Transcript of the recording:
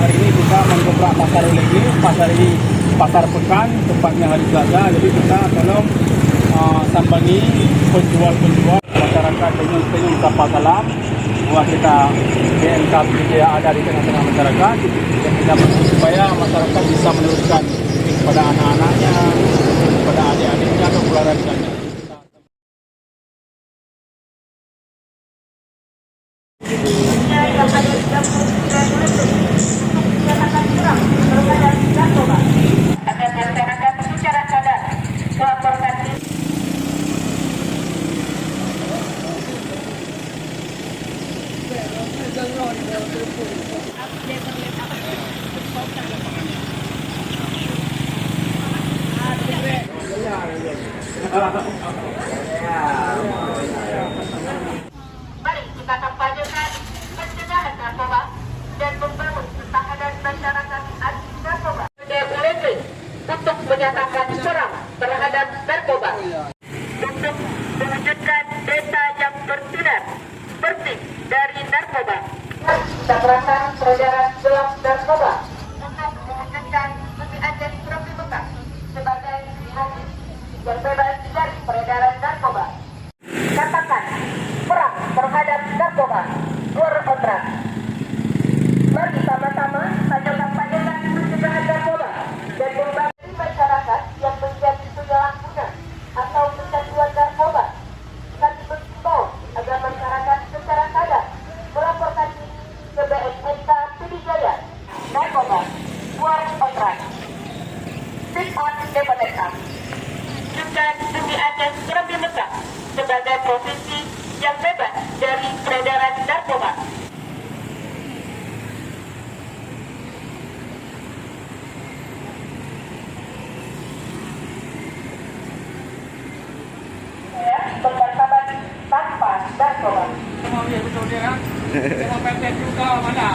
hari ini kita menggebrak pasar lagi. Pasar ini pasar pekan, tempatnya hari Selasa. Jadi kita tolong sambangi penjual-penjual masyarakat penyu kapal selam buat kita BNKB yang ada di tengah-tengah masyarakat, dan kita berharap supaya masyarakat bisa meneruskan kepada anak-anaknya, kepada adik-adiknya atau keluarganya. Mari kita kampanyekan pencegahan narkoba dan membangun ketahanan masyarakat anti narkoba. DULP untuk menyatakan perang terhadap narkoba, untuk mewujudkan desa yang bersinar bersih dari narkoba, kekerasan peredaran gelap narkoba, untuk mewujudkan Bumi Aceh Provinsi Bekasi sebagai provinsi yang bebas dari peredaran narkoba. Katakan perang terhadap narkoba, war on drugs. Mari sama-sama saja kampanyekan pencegahan narkoba dan membantu masyarakat yang menjadi penyalahguna atau kecanduan narkoba. Kami mengimbau agar masyarakat secara sadar melaporkan diri ke BNNK Pidijaya. Narkoba, war on drugs. Speak on never let up. Juga Bumi Aceh Provinsi Bekasi sebagai provinsi yang bebas dari peredaran narkoba. Saya bermartabat tanpa narkoba. Betul dia kan? Sama PT juga mana?